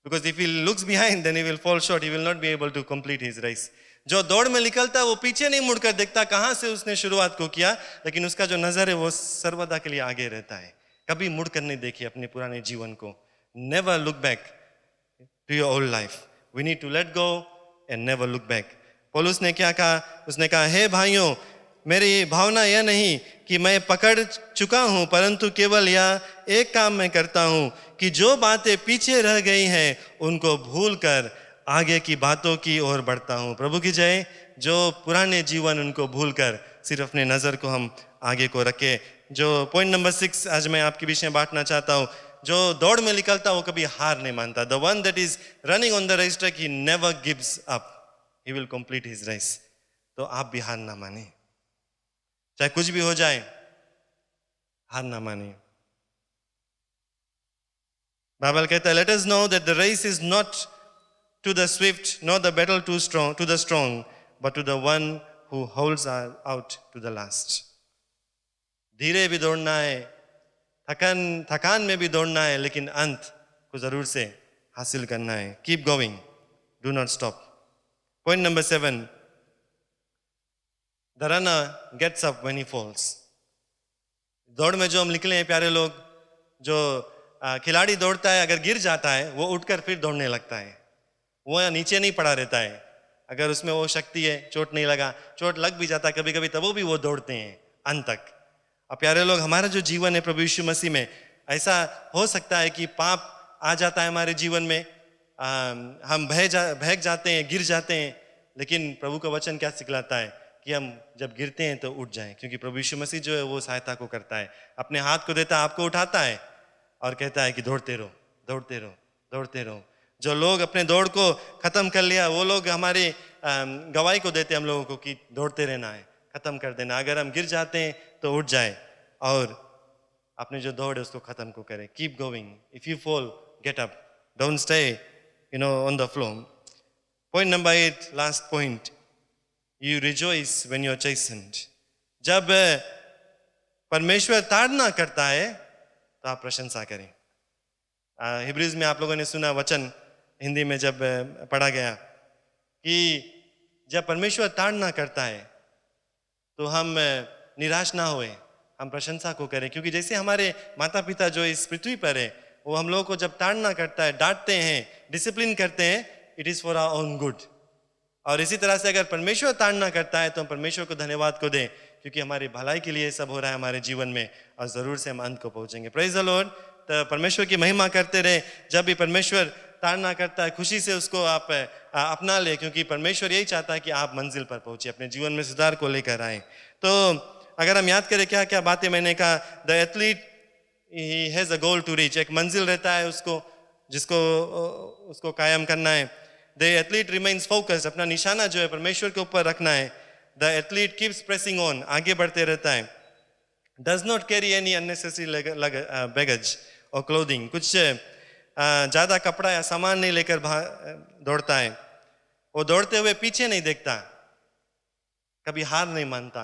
Speaker 1: Because if he looks behind, then he will fall short. He will not be able to complete his race. जो दौड़ में निकलता है वो पीछे नहीं मुड़कर देखता कहाँ से उसने शुरुआत को किया, लेकिन उसका जो नजर है वो सर्वदा के लिए आगे रहता है. कभी मुड़कर नहीं देखिए अपने पुराने जीवन को. Never look back to your old life. We need to let go and never look back. पौलुस ने क्या कहा? उसने कहा, हे भाइयों, मेरी भावना यह नहीं कि मैं पकड़ चुका हूं, परंतु केवल यह एक काम मैं करता हूं कि जो बातें पीछे रह गई हैं उनको भूलकर आगे की बातों की ओर बढ़ता हूं. प्रभु की जय. जो पुराने जीवन उनको भूलकर सिर्फ अपने नजर को हम आगे को रखें. जो पॉइंट नंबर 6 आज मैं आपके बीच में बांटना चाहता हूं, जो दौड़ में निकलता वो कभी हार नहीं मानता. The one that is running on the race track, he never gives up, he will complete his race. तो आप भी हार ना माने, चाहे कुछ भी हो जाए, हार ना माने. बाइबल कहता है, let us know that the race is not to the swift, nor the battle to the strong, but to the one who holds out to the last. धीरे भी दौड़ना है, थकान में भी दौड़ना है, लेकिन अंत को जरूर से हासिल करना है. Keep going, do not stop. Point number 7. The runner gets up when he falls. दौड़ में जो हम निकले हैं प्यारे लोग, जो खिलाड़ी दौड़ता है, अगर गिर जाता है वो उठकर फिर दौड़ने लगता है. वो नीचे नहीं पड़ा रहता है. अगर उसमें वो शक्ति है, चोट नहीं लगा, चोट लग भी जाता है कभी कभी, तब भी वो दौड़ते हैं अंत तक. अब प्यारे लोग, हमारा जो जीवन है प्रभु यीशु मसीह में, ऐसा हो सकता है कि पाप आ जाता है हमारे जीवन में, हम बहक जाते हैं, गिर जाते हैं, लेकिन प्रभु का वचन क्या सिखलाता है कि हम जब गिरते हैं तो उठ जाएं, क्योंकि प्रभु यीशु मसीह जो है वो सहायता को करता है. अपने हाथ को देता है, आपको उठाता है और कहता है कि दौड़ते रहो, दौड़ते रहो, दौड़ते रहो. जो लोग अपने दौड़ को खत्म कर लिया, वो लोग हमारी गवाही को देते हैं हम लोगों को कि दौड़ते रहना है, खत्म कर देना. अगर हम गिर जाते हैं तो उठ जाए और अपने जो दौड़ है उसको खत्म को करें. Keep going. If you fall, get up, don't stay on the floor. Point number 8, last point. You rejoice when you are chastened. जब परमेश्वर ताड़ना करता है तो आप प्रशंसा करें. हिब्रीज में आप लोगों ने सुना वचन, हिंदी में जब पढ़ा गया कि जब परमेश्वर ताड़ना करता है तो हम निराश ना होए, हम प्रशंसा को करें. क्योंकि जैसे हमारे माता पिता जो इस पृथ्वी पर है, वो हम लोगों को जब ताड़ना करता है, डांटते हैं, डिसिप्लिन करते हैं, it is for our own good. और इसी तरह से अगर परमेश्वर ताड़ना करता है तो हम परमेश्वर को धन्यवाद को दें, क्योंकि हमारी भलाई के लिए सब हो रहा है हमारे जीवन में, और जरूर से हम अंत को पहुंचेंगे. Praise the Lord. तो परमेश्वर की महिमा करते रहे. जब भी परमेश्वर ताड़ना करता है, खुशी से उसको आप अपना ले, क्योंकि परमेश्वर यही चाहता है कि आप मंजिल पर पहुंचे, अपने जीवन में सुधार को लेकर आए. तो अगर हम याद करें क्या क्या बातें मैंने कहा, the athlete he has a goal to reach. एक मंजिल रहता है उसको, जिसको उसको कायम करना है. द एथलीट रिमेन्स फोकस्ड, अपना निशाना जो है परमेश्वर के ऊपर रखना है. The athlete keeps pressing on, आगे बढ़ते रहता है. Does not carry any unnecessary baggage और क्लोथिंग, कुछ ज़्यादा कपड़ा या सामान नहीं लेकर दौड़ता है. वो दौड़ते हुए पीछे नहीं देखता, कभी हार नहीं मानता,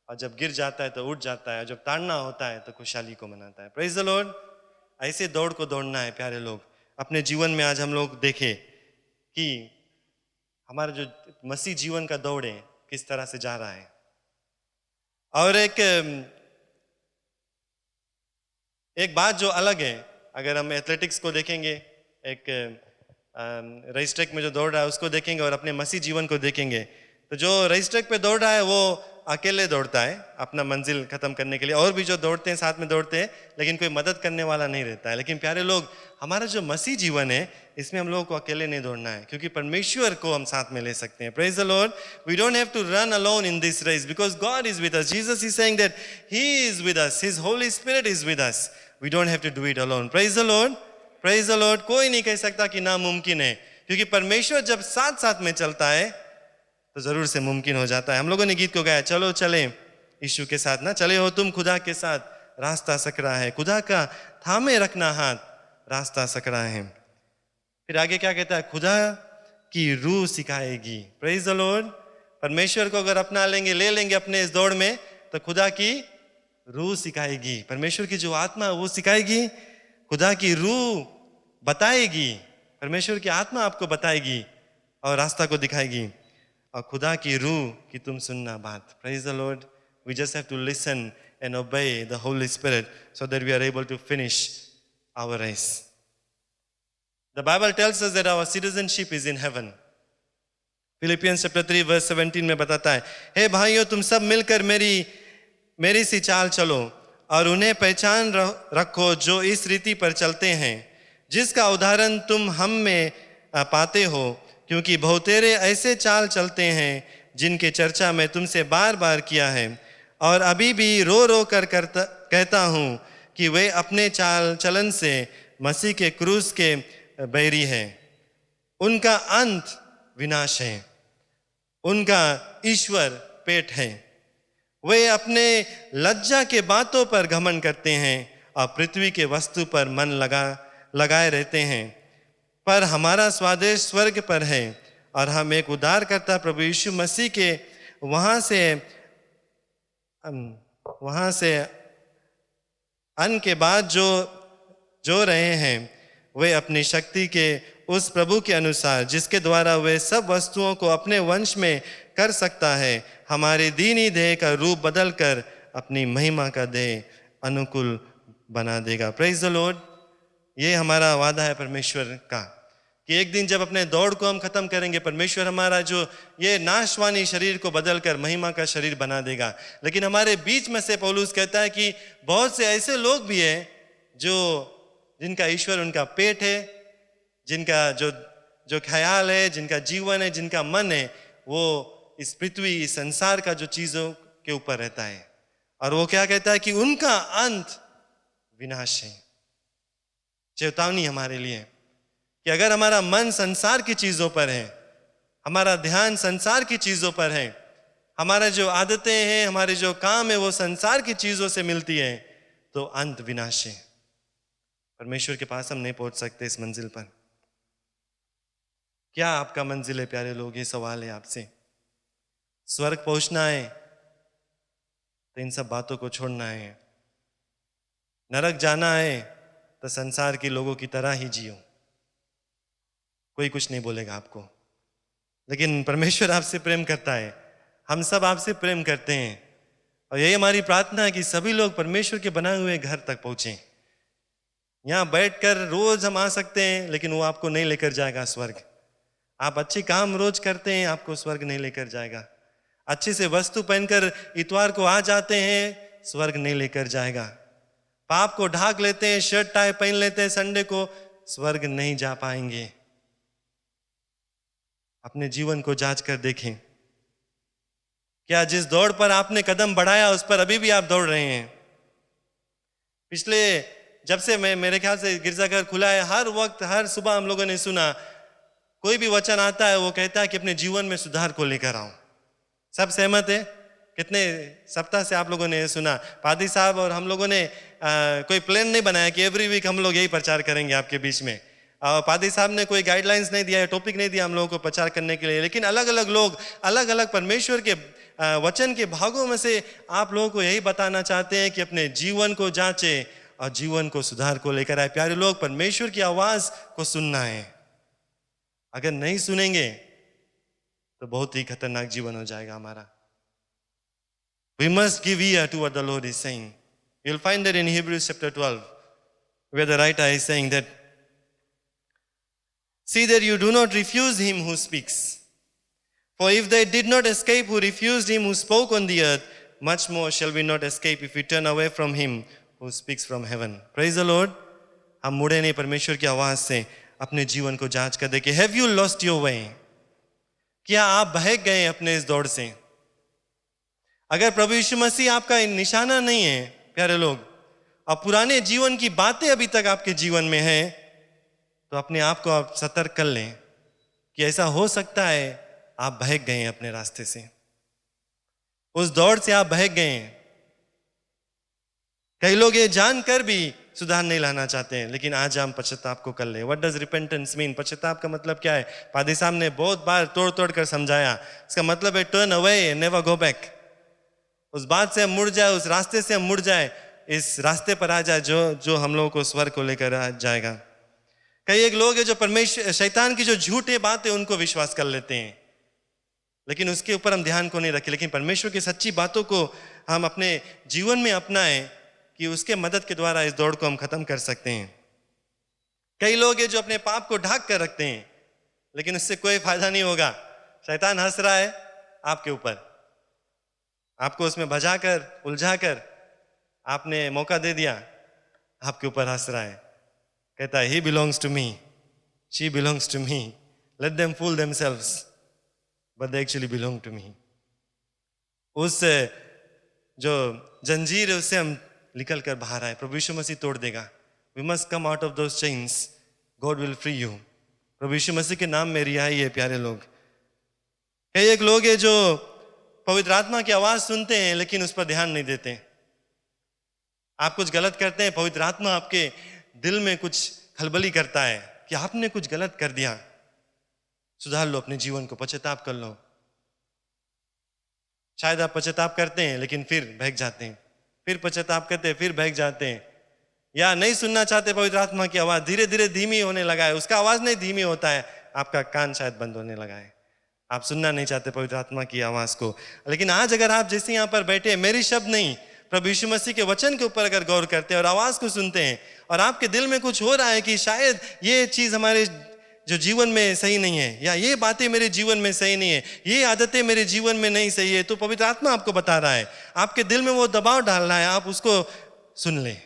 Speaker 1: और जब गिर जाता है तो उठ जाता है, जब ताड़ना होता है तो खुशहाली को मनाता है. Praise the Lord. ऐसे दौड़ को दौड़ना है प्यारे लोग. अपने जीवन में आज हम लोग देखें कि हमारा जो मसीह जीवन का दौड़ है किस तरह से जा रहा है. और एक बात जो अलग है, अगर हम एथलेटिक्स को देखेंगे, एक रेस ट्रैक में जो दौड़ रहा है उसको देखेंगे और अपने मसीह जीवन को देखेंगे, तो जो रेस ट्रैक पे दौड़ रहा है वो अकेले दौड़ता है अपना मंजिल खत्म करने के लिए. और भी जो दौड़ते हैं साथ में दौड़ते हैं, लेकिन कोई मदद करने वाला नहीं रहता है. लेकिन प्यारे लोग, हमारा जो मसीह जीवन है इसमें हम लोगों को अकेले नहीं दौड़ना है, क्योंकि परमेश्वर को हम साथ में ले सकते हैं. Praise the Lord. We don't have to run alone in this race, because God is with us. Jesus is saying that he is with us, his Holy Spirit is with us. We don't have to do it alone. Praise the Lord. Praise the Lord. कोई नहीं कह सकता कि नामुमकिन है, क्योंकि परमेश्वर जब साथ साथ में चलता है तो जरूर से मुमकिन हो जाता है. हम लोगों ने गीत को गाया, चलो चले यीशु के साथ, ना चले हो तुम खुदा के साथ, रास्ता सकरा है, खुदा का थामे रखना हाथ, रास्ता सकरा है. फिर आगे क्या कहता है, खुदा की रूह सिखाएगी. Praise the Lord. परमेश्वर को अगर अपना लेंगे, ले लेंगे अपने इस दौड़ में, तो खुदा की रूह सिखाएगी, परमेश्वर की जो आत्मा है वो सिखाएगी, खुदा की रूह बताएगी, परमेश्वर की आत्मा आपको बताएगी और रास्ता को दिखाएगी, और खुदा की रूह की तुम सुनना बात. Praise the Lord. We just have to listen and obey the Holy Spirit so that we are able to finish our race. The Bible tells us that our citizenship is in heaven. Philippians chapter 3 verse 17 में बताता है, हे भाइयों तुम सब मिलकर मेरी सी चाल चलो और उन्हें पहचान रखो जो इस रीति पर चलते हैं जिसका उदाहरण तुम हम में पाते हो, क्योंकि बहुतेरे ऐसे चाल चलते हैं जिनके चर्चा मैं तुमसे बार बार किया है और अभी भी रो रो कर कहता हूँ कि वे अपने चाल चलन से मसीह के क्रूस के बैरी है. उनका अंत विनाश है, उनका ईश्वर पेट है. वे अपने लज्जा के बातों पर घमंड करते हैं और पृथ्वी के वस्तु पर मन लगाए रहते हैं. पर हमारा स्वादेश स्वर्ग पर है और हम एक उद्धारकर्ता प्रभु यीशु मसीह के वहां से अन्न के बाद जो रहे हैं, वे अपनी शक्ति के उस प्रभु के अनुसार जिसके द्वारा वे सब वस्तुओं को अपने वंश में कर सकता है, हमारे दीनी देह का रूप बदल कर अपनी महिमा का देह अनुकूल बना देगा. Praise the Lord. ये हमारा वादा है परमेश्वर का कि एक दिन जब अपने दौड़ को हम खत्म करेंगे, परमेश्वर हमारा जो ये नाशवानी शरीर को बदल कर महिमा का शरीर बना देगा. लेकिन हमारे बीच में से पौलुस कहता है कि बहुत से ऐसे लोग भी हैं जिनका ईश्वर उनका पेट है, जिनका जो ख्याल है, जिनका जीवन है, जिनका मन है, वो इस पृथ्वी, इस संसार का जो चीजों के ऊपर रहता है. और वो क्या कहता है कि उनका अंत विनाश है. चेतावनी हमारे लिए कि अगर हमारा मन संसार की चीजों पर है, हमारा ध्यान संसार की चीजों पर है, हमारा जो आदतें हैं, हमारे जो काम है वो संसार की चीजों से मिलती है, तो अंत विनाश है. परमेश्वर के पास हम नहीं पहुंच सकते इस मंजिल पर. क्या आपका मंजिल है प्यारे लोग? ये सवाल है आपसे. स्वर्ग पहुंचना है तो इन सब बातों को छोड़ना है. नरक जाना है तो संसार के लोगों की तरह ही जियो. कोई कुछ नहीं बोलेगा आपको, लेकिन परमेश्वर आपसे प्रेम करता है, हम सब आपसे प्रेम करते हैं, और यही हमारी प्रार्थना है कि सभी लोग परमेश्वर के बनाए हुए घर तक पहुंचे. यहाँ बैठकर रोज हम आ सकते हैं, लेकिन वो आपको नहीं लेकर जाएगा स्वर्ग. आप अच्छे काम रोज करते हैं, आपको स्वर्ग नहीं लेकर जाएगा. अच्छे से वस्तु पहनकर इतवार को आ जाते हैं, स्वर्ग नहीं लेकर जाएगा. पाप को ढाक लेते हैं, शर्ट टाई पहन लेते हैं संडे को, स्वर्ग नहीं जा पाएंगे. अपने जीवन को जांच कर देखें, क्या जिस दौड़ पर आपने कदम बढ़ाया उस पर अभी भी आप दौड़ रहे हैं? पिछले जब से मेरे ख्याल से गिरजाघर खुला है, हर वक्त हर सुबह हम लोगों ने सुना, कोई भी वचन आता है वो कहता है कि अपने जीवन में सुधार को लेकर आओ. सब सहमत है? कितने सप्ताह से आप लोगों ने ये सुना? पादी साहब और हम लोगों ने कोई प्लान नहीं बनाया कि एवरी वीक हम लोग यही प्रचार करेंगे आपके बीच में. पादी साहब ने कोई गाइडलाइंस नहीं दिया, टॉपिक नहीं दिया हम लोगों को प्रचार करने के लिए, लेकिन अलग अलग लोग अलग अलग परमेश्वर के वचन के भागों में से आप लोगों को यही बताना चाहते हैं कि अपने जीवन को जांचे और जीवन को सुधार को लेकर आए. प्यारे लोग, परमेश्वर की आवाज को सुनना है. अगर नहीं सुनेंगे तो बहुत ही खतरनाक जीवन हो जाएगा हमारा. We must give ear to what the Lord is saying. You'll find that in Hebrews chapter 12, where the writer is saying that, see that you do not refuse him who speaks. For if they did not escape who refused him who spoke on the earth, much more shall we not escape if we turn away from him who speaks from heaven. Praise the Lord. हम मुड़े नहीं परमेश्वर की आवाज से. अपने जीवन को जांच कर देखें. Have you lost your way? क्या आप बहक गए अपने इस दौड़ से? अगर प्रभु यीशु मसीह आपका निशाना नहीं है प्यारे लोग, और पुराने जीवन की बातें अभी तक आपके जीवन में हैं, तो अपने आप को आप सतर्क कर लें कि ऐसा हो सकता है आप बहक गए हैं अपने रास्ते से, उस दौड़ से आप बहक गए हैं. कई लोग ये जानकर भी सुधार नहीं लाना चाहते हैं, लेकिन आज हम पश्चाताप को कर ले. What does repentance mean? पश्चाताप का मतलब क्या है? पादी साहब ने बहुत बार तोड़ तोड़ कर समझाया. इसका मतलब है turn away, never go back. उस बात से हम मुड़ जाए, उस रास्ते से हम मुड़ जाए, इस रास्ते पर आ जाए जो हम लोगों को स्वर्ग को लेकर आ जाएगा। कई एक लोग हैं जो परमेश्वर शैतान की जो झूठी बात है उनको विश्वास कर लेते हैं, लेकिन उसके ऊपर हम ध्यान को नहीं रखें। लेकिन परमेश्वर की सच्ची बातों को हम अपने जीवन में अपनाएं कि उसके मदद के द्वारा इस दौड़ को हम खत्म कर सकते हैं। कई लोग हैं जो अपने पाप को ढक कर रखते हैं, लेकिन उससे कोई फायदा नहीं होगा। शैतान हंस रहा है आपके ऊपर, आपको उसमें भजाकर उलझाकर आपने मौका दे दिया, आपके ऊपर हंस रहा है, कहता है he belongs to me, she belongs to me, let them fool themselves, but they actually belong to me। उस जो जंजीर है उससे हम निकल कर बाहर आए, प्रभु यीशु मसीह तोड़ देगा। We must come out of those chains, God will free you। प्रभु यीशु मसीह के नाम में रिहाई है प्यारे लोग। कई एक लोग हैं जो पवित्र आत्मा की आवाज सुनते हैं लेकिन उस पर ध्यान नहीं देते। आप कुछ गलत करते हैं, पवित्र आत्मा आपके दिल में कुछ खलबली करता है कि आपने कुछ गलत कर दिया, सुधार लो अपने जीवन को, पश्चाताप कर लो। शायद आप पश्चाताप करते हैं लेकिन फिर बहक जाते हैं, फिर पश्चाताप करते हैं, फिर बहक जाते हैं, या नहीं सुनना चाहते पवित्र आत्मा की आवाज, धीरे धीरे धीमी होने लगा है। उसका आवाज नहीं धीमी होता है, आपका कान शायद बंद होने लगा है, आप सुनना नहीं चाहते पवित्र आत्मा की आवाज को। लेकिन आज अगर आप जैसे यहाँ पर बैठे, मेरी शब्द नहीं, प्रभु यीशु मसीह के वचन के ऊपर अगर गौर करते हैं और आवाज को सुनते हैं और आपके दिल में कुछ हो रहा है कि शायद ये चीज हमारे जो जीवन में सही नहीं है, या ये बातें मेरे जीवन में सही नहीं है, ये आदतें मेरे जीवन में नहीं सही है, तो पवित्र आत्मा आपको बता रहा है, आपके दिल में वो दबाव डाल रहा है, आप उसको सुन लें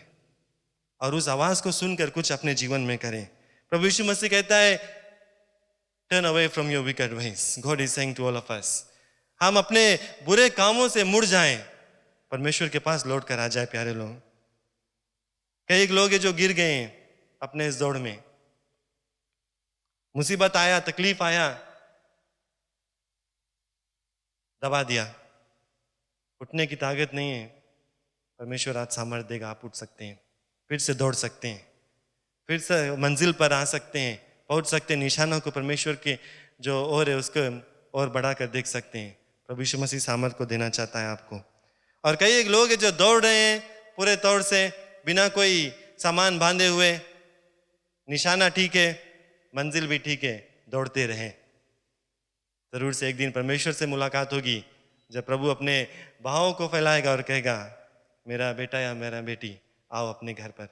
Speaker 1: और उस आवाज को सुनकर कुछ अपने जीवन में करें। प्रभु यीशु मसीह कहता है turn away from your wicked ways, God is saying to all of us. हम अपने बुरे कामों से मुड़ जाएं, परमेश्वर के पास लौट कर आ जाए प्यारे लोग। कई एक लोग हैं जो गिर गए हैं अपने इस दौड़ में, मुसीबत आया, तकलीफ आया, दबा दिया, उठने की ताकत नहीं है। परमेश्वर आज सामर्थ्य देगा, आप उठ सकते हैं, फिर से दौड़ सकते हैं, फिर से मंजिल पर आ सकते हैं, पहुंच सकते हैं, निशानों को परमेश्वर के जो और है उसको और बढ़ा कर देख सकते हैं। प्रभु यीशु मसीह सामर्थ को देना चाहता है आपको। और कई एक लोग हैं जो दौड़ रहे हैं पूरे तौर से, बिना कोई सामान बांधे हुए, निशाना ठीक है, मंजिल भी ठीक है, दौड़ते रहें। जरूर से एक दिन परमेश्वर से मुलाकात होगी जब प्रभु अपने बाहों को फैलाएगा और कहेगा मेरा बेटा या मेरा बेटी आओ अपने घर पर,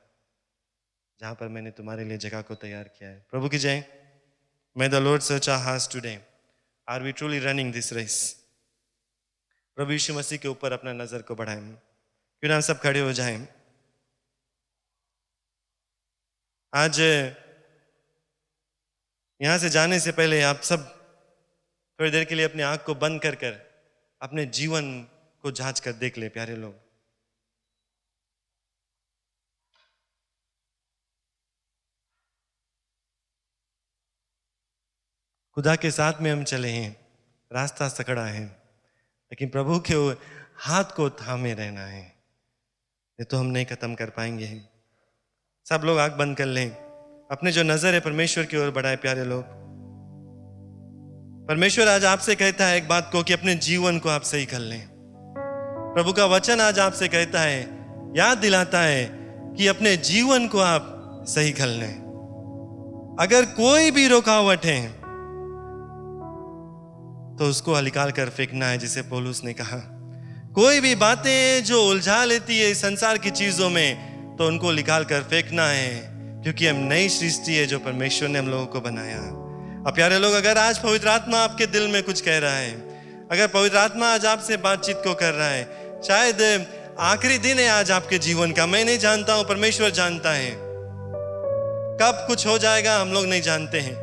Speaker 1: जहां पर मैंने तुम्हारे लिए जगह को तैयार किया है। प्रभु की जय। May the Lord search our hearts today. Are we truly running this race? प्रभु यीशु मसीह के ऊपर अपना नजर को बढ़ाएं। क्यों ना सब खड़े हो जाएं। आज यहां से जाने से पहले आप सब थोड़ी देर के लिए अपनी आंख को बंद कर अपने जीवन को जांच कर देख ले प्यारे लोग। खुदा के साथ में हम चले हैं, रास्ता सकड़ा है, लेकिन प्रभु के हाथ को थामे रहना है, ये तो हम नहीं खत्म कर पाएंगे। सब लोग आंख बंद कर लें, अपने जो नजर है परमेश्वर की ओर बढ़ाए प्यारे लोग। परमेश्वर आज आपसे कहता है एक बात को कि अपने जीवन को आप सही कर लें। प्रभु का वचन आज आपसे कहता है, याद दिलाता है कि अपने जीवन को आप सही कर लें। अगर कोई भी रुकावट है तो उसको निकाल कर फेंकना है, जिसे पौलुस ने कहा। कोई भी बातें जो उलझा लेती है संसार की चीजों में, तो उनको निकाल कर फेंकना है, क्योंकि हम नई सृष्टि है जो परमेश्वर ने हम लोगों को बनाया। अब प्यारे लोग, अगर आज पवित्र आत्मा आपके दिल में कुछ कह रहा है, अगर पवित्र आत्मा आज आपसे बातचीत को कर रहा है, शायद आखिरी दिन है आज आपके जीवन का, मैं नहीं जानता हूं, परमेश्वर जानता है। कब कुछ हो जाएगा हम लोग नहीं जानते हैं।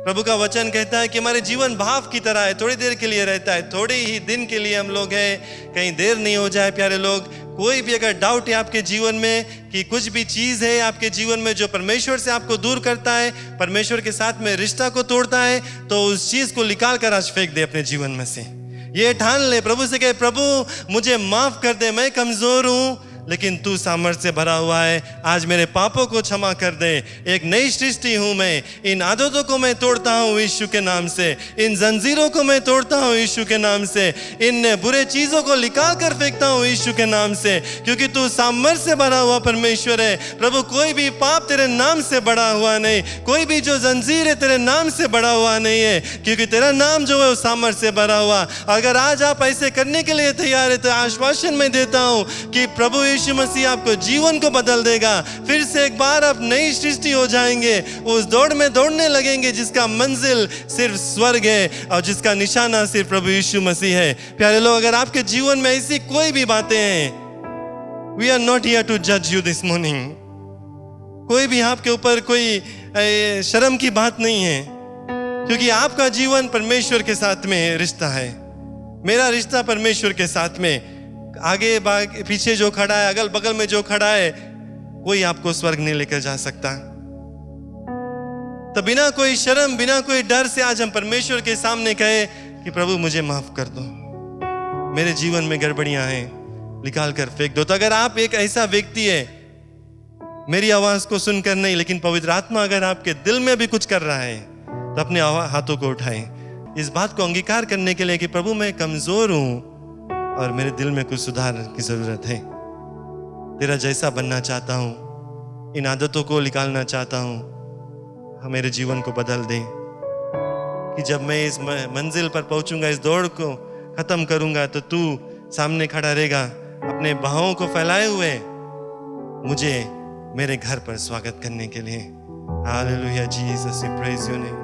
Speaker 1: प्रभु का वचन कहता है कि हमारे जीवन भाव की तरह है, थोड़ी देर के लिए रहता है, थोड़े ही दिन के लिए हम लोग हैं, कहीं देर नहीं हो जाए प्यारे लोग। कोई भी अगर डाउट है आपके जीवन में कि कुछ भी चीज है आपके जीवन में जो परमेश्वर से आपको दूर करता है, परमेश्वर के साथ में रिश्ता को तोड़ता है, तो उस चीज को निकाल कर आज फेंक दे अपने जीवन में से। ये ठान ले, प्रभु से कहे, प्रभु मुझे माफ कर दे, मैं कमजोर हूं, लेकिन तू सामर्थ्य से भरा हुआ है। आज मेरे पापों को क्षमा कर दे। एक नई सृष्टि हूं मैं। इन आदतों को मैं तोड़ता हूं यीशु के नाम से। इन जंजीरों को मैं तोड़ता हूं यीशु के नाम से। इन बुरे चीजों को निकाल कर फेंकता हूं यीशु के नाम से, क्योंकि तू सामर्थ्य से भरा हुआ परमेश्वर है। प्रभु, कोई भी पाप तेरे नाम से बड़ा हुआ नहीं, कोई भी जो जंजीर है तेरे नाम से बड़ा हुआ नहीं है, क्योंकि तेरा नाम जो है वो सामर्थ्य से भरा हुआ। अगर आज आप ऐसे करने के लिए तैयार है तो आश्वासन मैं देता हूं कि प्रभु यीशु मसीह आपको जीवन को बदल देगा। फिर से एक बार आप नई सृष्टि हो जाएंगे, उस दौड़ में दौड़ने लगेंगे जिसका मंजिल सिर्फ स्वर्ग है और जिसका निशाना सिर्फ प्रभु यीशु मसीह है। प्यारे लोग, अगर आपके जीवन में ऐसी कोई भी बातें हैं, we are not here to जज यू दिस मॉर्निंग। कोई भी आपके ऊपर कोई शर्म की बात नहीं है, क्योंकि आपका जीवन परमेश्वर के साथ में रिश्ता है। मेरा रिश्ता परमेश्वर के साथ में। आगे पीछे जो खड़ा है, अगल बगल में जो खड़ा है, कोई आपको स्वर्ग नहीं लेकर जा सकता। तो बिना कोई शर्म, बिना कोई डर से आज हम परमेश्वर के सामने कहे कि प्रभु मुझे माफ कर दो, मेरे जीवन में गड़बड़ियां हैं, निकाल कर फेंक दो। तो अगर आप एक ऐसा व्यक्ति है, मेरी आवाज को सुनकर नहीं, लेकिन पवित्र आत्मा अगर आपके दिल में भी कुछ कर रहा है, तो अपने हाथों को उठाएं इस बात को अंगीकार करने के लिए कि प्रभु मैं कमजोर हूं और मेरे दिल में कुछ सुधार की जरूरत है। तेरा जैसा बनना चाहता हूं, इन आदतों को निकालना चाहता हूं। मेरे जीवन को बदल दे कि जब मैं इस मंजिल पर पहुंचूंगा, इस दौड़ को खत्म करूंगा, तो तू सामने खड़ा रहेगा अपने बाहों को फैलाए हुए, मुझे मेरे घर पर स्वागत करने के लिए। Hallelujah Jesus, we praise your name.